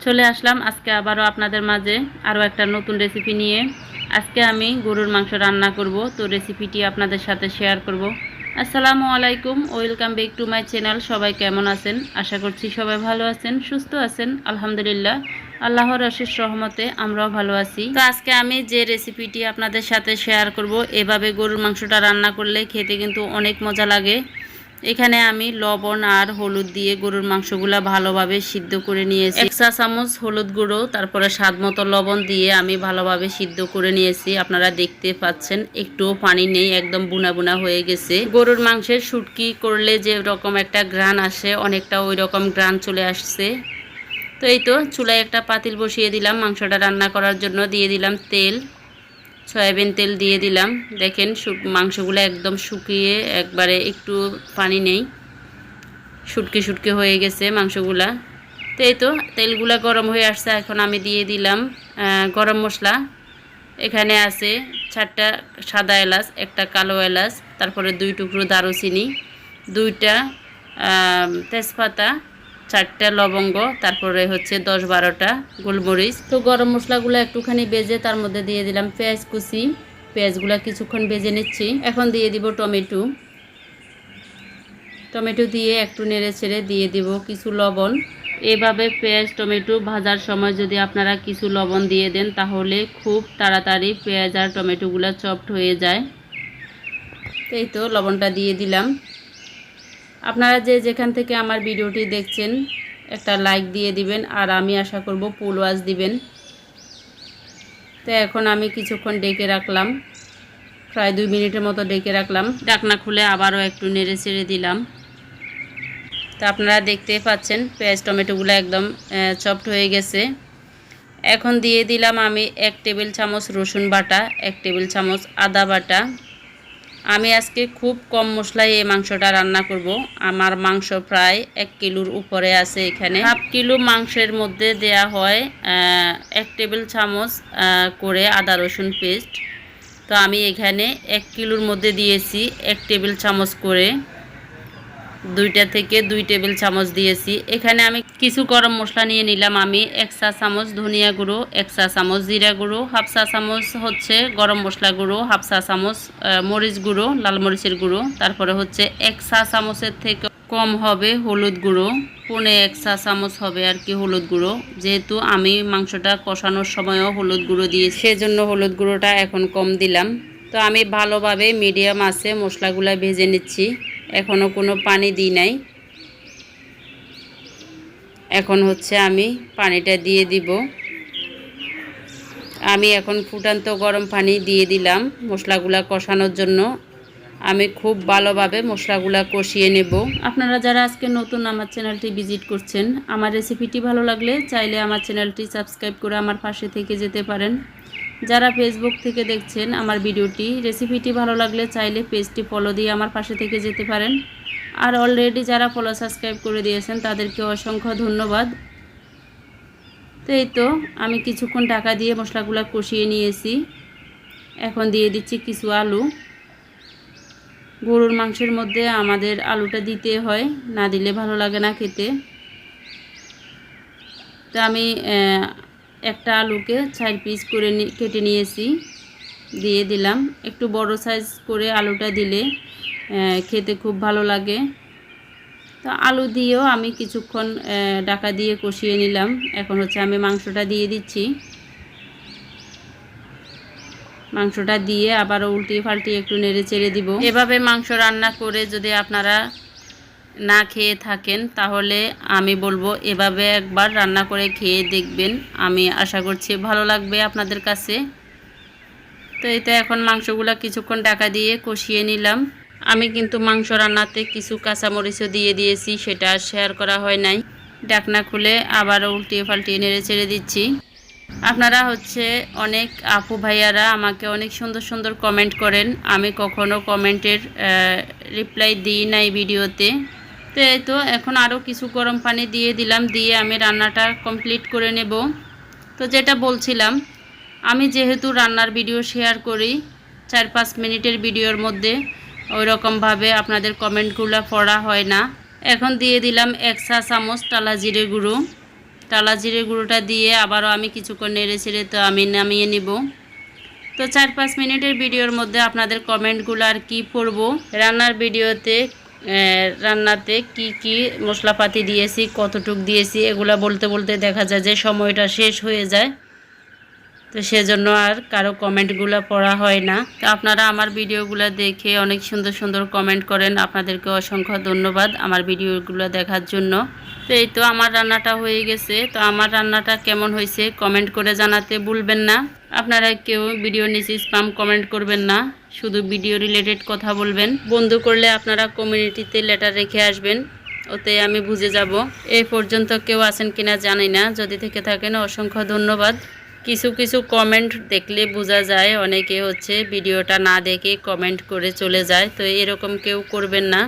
চলে আসলাম আজকে আবারও আপনাদের মাঝে আরও একটা নতুন রেসিপি নিয়ে। আজকে আমি গরুর মাংস রান্না করব, তো রেসিপিটি আপনাদের সাথে শেয়ার করব। আসসালামু আলাইকুম, welcome back to my channel. সবাই কেমন আছেন? আশা করছি সবাই ভালো আছেন, সুস্থ আছেন। আলহামদুলিল্লাহ, আল্লাহর অশেষ রহমতে আমরাও ভালো আছি। তো আজকে আমি যে রেসিপিটি আপনাদের সাথে শেয়ার করব, এভাবে গরুর মাংসটা রান্না করলে খেতে কিন্তু অনেক মজা লাগে। এখানে আমি লবণ আর হলুদ দিয়ে গরুর মাংসগুলো ভালোভাবে সিদ্ধ করে নিয়েছি। 1 চা চামচ হলুদ গুঁড়ো, তারপরে স্বাদ মতো লবণ দিয়ে আমি ভালোভাবে সিদ্ধ করে নিয়েছি। আপনারা দেখতে পাচ্ছেন একটুও পানি নেই, একদম বুনা বুনা হয়ে গেছে। গরুর মাংসের শুটকি করলে যে রকম একটা ঘ্রাণ আসে, অনেকটা ওই রকম ঘ্রাণ চলে আসছে। তো এই তো চুলায় একটা পাতিল বসিয়ে দিলাম মাংসটা রান্না করার জন্য। দিয়ে দিলাম তেল, সয়াবিন তেল দিয়ে দিলাম। দেখেন মাংসগুলো একদম শুকিয়ে একবারে একটু পানি নেই, শুটকি শুটকি হয়ে গেছে মাংসগুলা। তো এই তো তেলগুলা গরম হয়ে আসছে। এখন আমি দিয়ে দিলাম গরম মশলা। এখানে আছে 4টা সাদা এলাচ, একটা কালো এলাচ, তারপরে 2 টুকরো দারুচিনি, 2টা তেজপাতা, 4টা লবঙ্গ, তারপরে হচ্ছে 10-12টা গোলমরিচ। তো গরম মশলাগুলো একটুখানি ভেজে তার মধ্যে দিয়ে দিলাম পেঁয়াজ কুচি। পেঁয়াজগুলো কিছুক্ষণ ভেজে নিচ্ছি। এখন দিয়ে দিব টমেটো। টমেটো দিয়ে একটু নেড়ে ছেড়ে দিয়ে দিব কিছু লবণ। এভাবে পেঁয়াজ টমেটো ভাজার সময় যদি আপনারা কিছু লবণ দিয়ে দেন, তাহলে খুব তাড়াতাড়ি পেঁয়াজ আর টমেটোগুলো চপড হয়ে যায়। এই তো লবণটা দিয়ে দিলাম। আপনারা যে যেখান থেকে আমার ভিডিওটি দেখছেন একটা লাইক দিয়ে দিবেন, আর আমি আশা করব ফুল ওয়াচ দিবেন। তো এখন আমি কিছুক্ষণ ডেকে রাখলাম, প্রায় 2 মিনিটের মতো ডেকে রাখলাম। ঢাকনা খুলে আবারও একটু নেড়ে ছেড়ে দিলাম। তো আপনারা দেখতে পাচ্ছেন পেঁয়াজ টমেটোগুলো একদম চপড হয়ে গেছে। এখন দিয়ে দিলাম আমি 1 টেবিল চামচ রসুন বাটা, 1 টেবিল চামচ আদা বাটা। আমি আজকে খুব কম মশলায় এই মাংসটা রান্না করব। আমার মাংস প্রায় 1 কিলোর উপরে আছে। এখানে হাফ কিলো মাংসের মধ্যে দেয়া হয় 1 টেবিল চামচ করে আদা রসুন পেস্ট। তো আমি এখানে 1 কিলোর মধ্যে দিয়েছি 1 টেবিল চামচ করে, 2টা থেকে 2 টেবিল চামচ দিয়েছি। এখানে আমি কিছু গরম মশলা নিয়ে নিলাম। আমি 1 চা চামচ ধনিয়া গুঁড়ো, 1 চা চামচ জিরা গুঁড়ো, হাফ চা চামচ হচ্ছে গরম মশলা গুঁড়ো, হাফ চা চামচ মরিচ গুঁড়ো, লাল মরিচের গুঁড়ো, তারপরে হচ্ছে 1 চা চামচের থেকে কম হবে হলুদ গুঁড়ো, 1 চা চামচ হবে আর কি হলুদ গুঁড়ো। যেহেতু আমি মাংসটা কষানোর সময়ও হলুদ গুঁড়ো দিয়েছি, সেজন্য হলুদ গুঁড়োটা এখন কম দিলাম। তো আমি ভালোভাবে মিডিয়াম আছে মশলাগুলো ভেজে নিচ্ছি। এখনও কোনো পানি দিই নাই। এখন হচ্ছে আমি পানিটা দিয়ে দিব। আমি এখন ফুটান্ত গরম পানি দিয়ে দিলাম মশলাগুলা কষানোর জন্য। আমি খুব ভালোভাবে মশলাগুলা কষিয়ে নেব। আপনারা যারা আজকে নতুন আমার চ্যানেলটি ভিজিট করছেন, আমার রেসিপিটি ভালো লাগলে চাইলে আমার চ্যানেলটি সাবস্ক্রাইব করে আমার পাশে থেকে যেতে পারেন। যারা ফেসবুক থেকে দেখছেন আমার ভিডিওটি, রেসিপিটি ভালো লাগলে চাইলে পেজটি ফলো দিয়ে আমার পাশে থেকে যেতে পারেন। আর অলরেডি যারা ফলো সাবস্ক্রাইব করে দিয়েছেন তাদেরকে অসংখ্য ধন্যবাদ। তো এই তো আমি কিছুক্ষণ ঢাকা দিয়ে মশলাগুলো কষিয়ে নিয়েছি। এখন দিয়ে দিচ্ছি কিছু আলু। গরুর মাংসের মধ্যে আমাদের আলুটা দিতে হয়, না দিলে ভালো লাগে না খেতে। তো আমি একটা আলুকে 4 পিস করে কেটে নিয়েছি, দিয়ে দিলাম। একটু বড় সাইজ করে আলুটা দিলে খেতে খুব ভালো লাগে। তো আলু দিয়েও আমি কিছুক্ষণ ঢাকা দিয়ে কষিয়ে নিলাম। এখন হচ্ছে আমি মাংসটা দিয়ে দিচ্ছি। মাংসটা দিয়ে আবারও উল্টিয়ে পাল্টিয়ে একটু নেড়ে চেড়ে দিব। এভাবে মাংস রান্না করে যদি আপনারা না খেয়ে থাকেন, তাহলে আমি বলবো এভাবে একবার রান্না করে খেয়ে দেখবেন। আমি আশা করছি ভালো লাগবে আপনাদের কাছে। তো এই তো এখন মাংসগুলো কিছুক্ষণ ঢাকা দিয়ে কষিয়ে নিলাম। আমি কিন্তু মাংস রান্নাতে কিছু কাঁচামরিচও দিয়ে দিয়েছি, সেটা আর শেয়ার করা হয় নাই। ঢাকনা খুলে আবারও উল্টিয়ে পাল্টিয়ে নেড়ে ছেড়ে দিচ্ছি। আপনারা হচ্ছে অনেক আপু ভাইয়ারা আমাকে অনেক সুন্দর সুন্দর কমেন্ট করেন, আমি কখনো কমেন্টের রিপ্লাই দিই নাই ভিডিওতে। তো এই তো এখন আরও কিছু গরম পানি দিয়ে দিলাম, দিয়ে আমি রান্নাটা কমপ্লিট করে নেব। তো যেটা বলছিলাম, আমি যেহেতু রান্নার ভিডিও শেয়ার করি 4-5 মিনিটের ভিডিওর মধ্যে, ওই রকমভাবে আপনাদের কমেন্টগুলো পড়া হয় না। এখন দিয়ে দিলাম 1 চা চামচ টালা জিরে গুঁড়ো, টালা জিরে গুঁড়োটা দিয়ে আবারও আমি কিছুক্ষণ নেড়ে ছেড়ে তো আমি নামিয়ে নিব। তো 4-5 মিনিটের ভিডিওর মধ্যে আপনাদের কমেন্টগুলো আর কি পড়ব, রান্নার ভিডিওতে রান্নাতে কি কি মশলাপাতি দিয়েছি, কতটুক দিয়েছি, এগুলা বলতে বলতে দেখা যায় যে সময়টা শেষ হয়ে যায়। তো সেজন্য আর কারো কমেন্টগুলো পড়া হয় না। তো আপনারা আমার ভিডিওগুলো দেখে অনেক সুন্দর সুন্দর কমেন্ট করেন, আপনাদেরকে অসংখ্য ধন্যবাদ আমার ভিডিওগুলো দেখার জন্য। তো এই তো আমার রান্নাটা হয়ে গেছে। তো আমার রান্নাটা কেমন হয়েছে কমেন্ট করে জানাতে ভুলবেন না। আপনারা কেউ ভিডিও নিচে স্প্যাম কমেন্ট করবেন না, শুধু ভিডিও রিলেটেড কথা বলবেন। বন্ধু করলে আপনারা কমিউনিটিতে লেটার রেখে আসবেন, ওতে আমি বুঝে যাব। এই পর্যন্ত কেউ আছেন কিনা জানি না, যদি থেকে থাকেন অসংখ্য ধন্যবাদ। কিছু কিছু কমেন্ট দেখলে বোঝা যায় অনেকে হচ্ছে ভিডিওটা না দেখে কমেন্ট করে চলে যায়, তো এরকম কেউ করবেন না।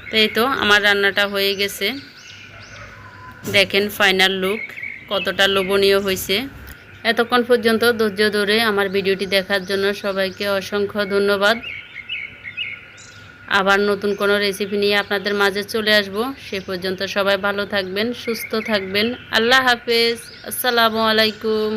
তো এই তো আমার রান্নাটা হয়ে গেছে, দেখেন ফাইনাল লুক কতটা লোভনীয় হয়েছে। এতক্ষণ পর্যন্ত ধৈর্য ধরে আমার ভিডিওটি দেখার জন্য সবাইকে অসংখ্য ধন্যবাদ। আবার নতুন কোনো রেসিপি নিয়ে আপনাদের মাঝে চলে আসব। সে পর্যন্ত সবাই ভালো থাকবেন, সুস্থ থাকবেন। আল্লাহ হাফেজ, আসসালামু আলাইকুম।